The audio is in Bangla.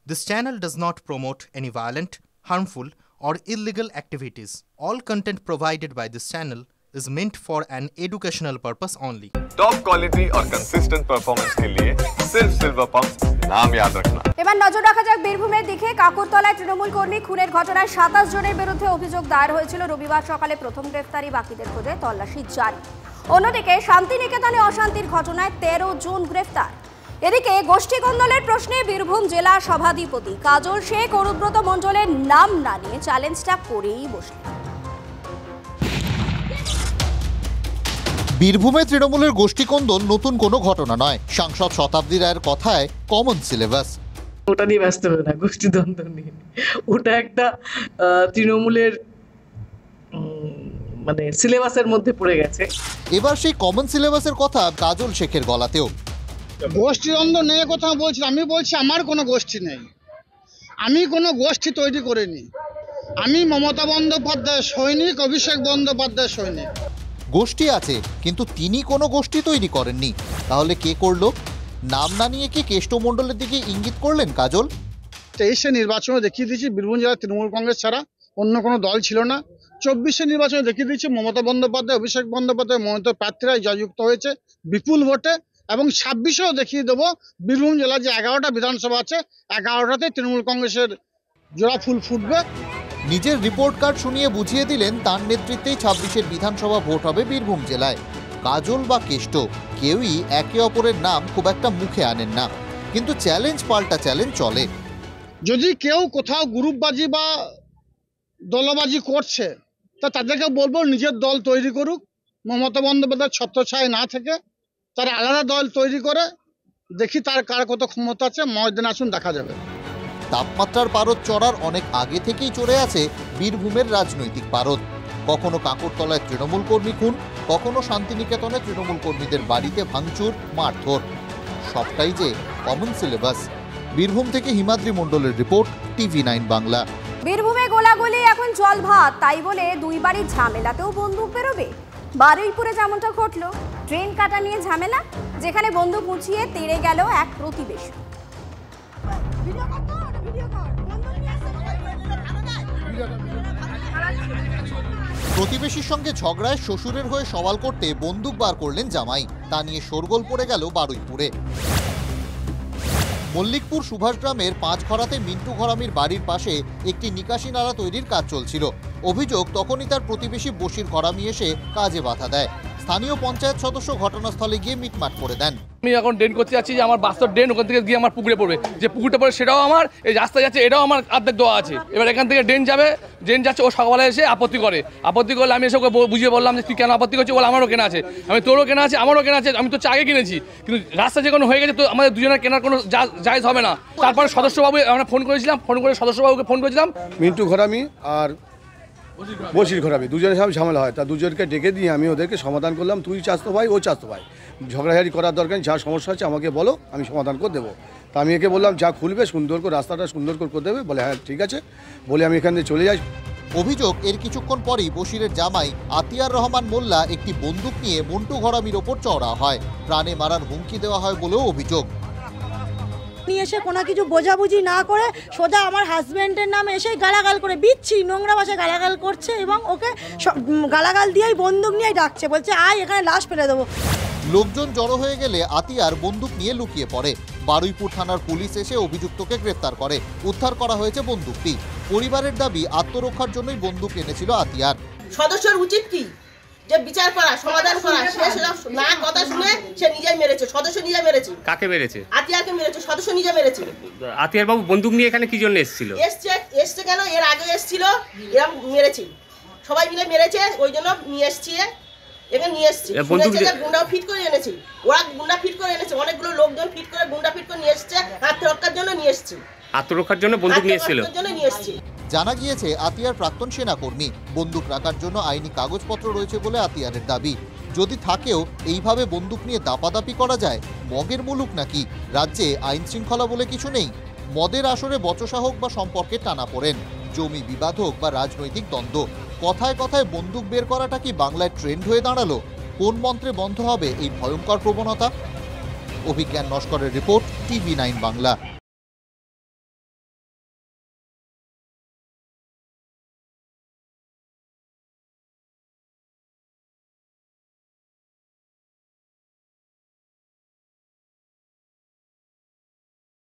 This channel does not promote any violent, harmful, or illegal activities. All content provided by this channel is meant for an educational purpose only. Top quality और कंसिस्टेंट परफॉर्मेंस के लिए सिर्फ सिल्वर पंप नाम याद रखना। এবার নজর রাখা যাক বীরভূমের দিকে। কাকুরতলায় তৃণমূল কর্মী খুনের ঘটনায় 27 জনের বিরুদ্ধে অভিযোগ দায়ের হয়েছিল। রবিবার সকালে প্রথম গ্রেফতারি, বাকিদের খোঁজে তল্লাশি জারি। অন্যদিকে শান্তিনিকেতনে অশান্তির ঘটনায় 13 জন গ্রেফতার। এদিকে গোষ্ঠী কোন্দলের প্রশ্নে বীরভূম জেলা সভাধিপতি কাজল শেখ অনুব্রত মণ্ডলের নাম না নিয়ে চ্যালেঞ্জটা করেই বসলেন। বীরভূমে তৃণমূলের গোষ্ঠী কোন্দল নতুন কোনো ঘটনা নয়। সাংসদ শতাব্দী রায়ের কথায় কমন সিলেবাস। ওটা নিয়ে ব্যস্ত হবে না, গোষ্ঠী দ্বন্দ্ব নিয়ে। ওটা একটা তৃণমূলের মানে সিলেবাসের মধ্যে পড়ে গেছে। এবার সেই কমন সিলেবাসের কথা কাজল শেখের গলাতেও। গোষ্ঠী দ্বন্দ্ব নিয়ে কথা বলছি, আমি বলছি আমার কোনো গোষ্ঠী নেই, আমি কোনো গোষ্ঠী তৈরি করিনি। আমি মমতা বন্দ্যোপাধ্যায়ের সৈনিক, অভিষেক বন্দ্যোপাধ্যায়ের সৈনিক। গোষ্ঠী আছে, কিন্তু তিনি কোনো গোষ্ঠী তৈরি করেননি। তাহলে কে করলো? নাম না নিয়ে কি কেষ্টমণ্ডলের দিকে ইঙ্গিত করলেন কাজল? 23-এ নির্বাচনে দেখিয়ে দিয়েছি বীরভূম জেলায় তৃণমূল কংগ্রেস ছাড়া অন্য কোনো দল ছিল না। 24-এ নির্বাচনে দেখিয়ে দিয়েছি মমতা বন্দ্যোপাধ্যায়, অভিষেক বন্দ্যোপাধ্যায় মনোনীত প্রার্থীরাই জয়যুক্ত হয়েছে বিপুল ভোটে। এবং 26-এও দেখিয়ে দেবো বীরভূম জেলার যে 11টা বিধানসভা আছে 11টাতে তৃণমূল কংগ্রেসের জোড়া ফুল ফুটবে। নিজের রিপোর্ট কার্ড শুনিয়ে বুঝিয়ে দিলেন তার নেতৃত্বেই 26-এর বিধানসভা ভোট হবে বীরভূম জেলায়। কাজল বা কেষ্ট কেউই একে অপরের নাম খুব একটা মুখে আনেন না, কিন্তু চ্যালেঞ্জ পাল্টা চ্যালেঞ্জ চলে। যদি কেউ কোথাও গ্রুপবাজি বা দলবাজি করছে তা তাদেরকে বলবো নিজের দল তৈরি করুক, মমতা বন্দ্যোপাধ্যায়ের ছত্রছায়ায় না থেকে তারা আলাদা দল তৈরি করে দেখি তার কার কত ক্ষমতা আছে, ময়দানে আসুন দেখা যাবে। তাপমাত্রার পারদ চড়ার অনেক আগে থেকেই চড়ে আছে বীরভূমের রাজনৈতিক পারদ। কখনো কাকুরতলায় তৃণমূল কর্মী খুন, কখনো শান্তিনিকেতনে তৃণমূল কর্মীদের বাড়িতে ভাঙচুর, মারধর। সবটাই যে কমন সিলেবাস। বীরভূম থেকে হিমাদ্রি মণ্ডলের রিপোর্ট, TV9 বাংলা। বীরভূমে গোলাগুলি এখন জল ভাত, তাই বলে দুই বাড়ির ঝামেলাতেও বন্দুক বেরোবে? বারুইপুরে যেমনটা ঘটলো, ট্রেন কাটা নিয়ে ঝামেলা, যেখানে বন্দুক উঁচিয়ে তেড়ে গেল এক প্রতিবেশী। প্রতিবেশীর সঙ্গে ঝগড়ায় শ্বশুরের হয়ে সওয়াল করতে বন্দুক বার করলেন জামাই। তা নিয়ে শোরগোল পড়ে গেল বারুইপুরে। মল্লিকপুর সুভাষ গ্রামের 5 ঘরাতে মিন্টু ঘরামির বাড়ির পাশে একটি নিকাশি নালা তৈরির কাজ চলছিল। অভিযোগ, তখনই তার প্রতিবেশী বশির ঘরামি এসে কাজে বাধা দেয়। স্থানীয় পঞ্চায়েত সদস্য ঘটনাস্থলে গিয়ে মিটমাট করে দেন। আমি এখন ড্রেন করতে যাচ্ছি, যে আমার বাস্তব ড্রেন ওখান থেকে গিয়ে আমার পুকুরে পড়বে, যে পুকুরটা পড়ে সেটাও আমার, এই রাস্তা যাচ্ছে এটাও আমার অর্ধেক দেওয়া আছে। এবার এখান থেকে ড্রেন যাবে, ড্রেন যাচ্ছে, ও সকালে এসে আপত্তি করে। আপত্তি করলে আমি এসে ওকে বুঝিয়ে বললাম যে তুই কেন আপত্তি করছিস? বলে আমারও কেনা আছে। আমি তোরও কেনা আছে, আমারও কেনা আছে, আমি তো আগে কিনেছি, কিন্তু রাস্তা যে কোনো হয়ে গেছে তো আমাদের দুজনের কেনার কোনো জায়েজ হবে না। তারপরে সদস্যবাবু আমরা ফোন করেছিলাম, ফোন করে সদস্যবাবুকে ফোন করেছিলাম। মিন্টু ঘরামি আর বশির ঘরামি দুজনের সাথে ঝামেলা হয়, তা দুজনকে ডেকে দিয়ে আমি ওদেরকে সমাধান করলাম। তুই চাস্তো ভাই, ও চাস্তো ভাই, ঝগড়াঝাড়ি করার দরকার নেই, যা সমস্যা আছে আমাকে বলো, আমি সমাধান করে দেবো। তা আমি একে বললাম যা খুলবে সুন্দর করে, রাস্তাটা সুন্দর করে দেবে। বলে হ্যাঁ ঠিক আছে, বলে আমি এখান থেকে চলে যাই। অভিযোগ, এর কিছুক্ষণ পরেই বশিরের জামাই আতিয়ার রহমান মোল্লা একটি বন্দুক নিয়ে মন্টু ঘরামির ওপর চড়া হয়। প্রাণে মারার হুমকি দেওয়া হয় বলেও অভিযোগ। নিয়ে এসে কোনো কিছু বোঝাবুঝি না করে সোজা আমার হাজব্যান্ডের নামে এসে গালাগাল করে, বিচ্ছি নোংরা ভাষায় গালাগাল করছে এবং ওকে গালাগাল দিয়েই বন্দুক নিয়েই ডাকছে, বলছে আয় এখানে লাশ ফেলে দেবো। লোকজন জড়ো হয়ে গেলে আতিয়ার বন্দুক নিয়ে লুকিয়ে পড়ে। বারুইপুর থানার পুলিশ এসে অভিযুক্তকে গ্রেফতার করে। উদ্ধার করা হয়েছে বন্দুকটি। পরিবারের দাবি, আত্মরক্ষার জন্যই বন্দুক এনেছিল আতিয়ার। সদস্যের উচিত কি যে বিচার করা, সমাধান করা। সে না কথা শুনে সে নিজেই মেরেছে, সদস্য নিজে মেরেছে। কাকে মেরেছে? আতিয়ারকে মেরেছে, সদস্য নিজে মেরেছে। আতিয়ার বাবু বন্দুক নিয়ে এখানে কি জন্য এসেছিল? এসছে কেন, এর আগে এসেছিল, এরকম মেরেছে, সবাই মিলে মেরেছে, ওই জন্য নিয়ে এসছি, এখানে নিয়ে এসছি। গুন্ডাও ফিট করে এনেছি, ওরা গুন্ডা ফিট করে এনেছে, অনেকগুলো লোকজন ফিট করে গুন্ডা ফিট করে নিয়ে এসছে, আত্মরক্ষার জন্য নিয়ে এসছি। আত্মরক্ষার জন্য বন্দুক নিয়ে এসেছিল? জানা গিয়েছে আতিয়ার প্রাক্তন সেনাকর্মী। বন্দুক রাখার জন্য আইনি কাগজপত্র রয়েছে বলে আতিয়ারের দাবি। যদি থাকেও এইভাবে বন্দুক নিয়ে দাপাদাপি করা যায়? মগের মুলুক নাকি? রাজ্যে আইন শৃঙ্খলা বলে কিছু নেই? মদের আসরে বচসা হোক বা সম্পর্কে টানাপোড়েন, জমি বিবাদ হোক বা রাজনৈতিক দ্বন্দ্ব, কথায় কথায় বন্দুক বের করাটা কি বাংলায় ট্রেন্ড হয়ে দাঁড়ালো? কোন মন্ত্রে বন্ধ হবে এই ভয়ঙ্কর প্রবণতা? অভিজ্ঞান নস্করের রিপোর্ট, TV9 বাংলা।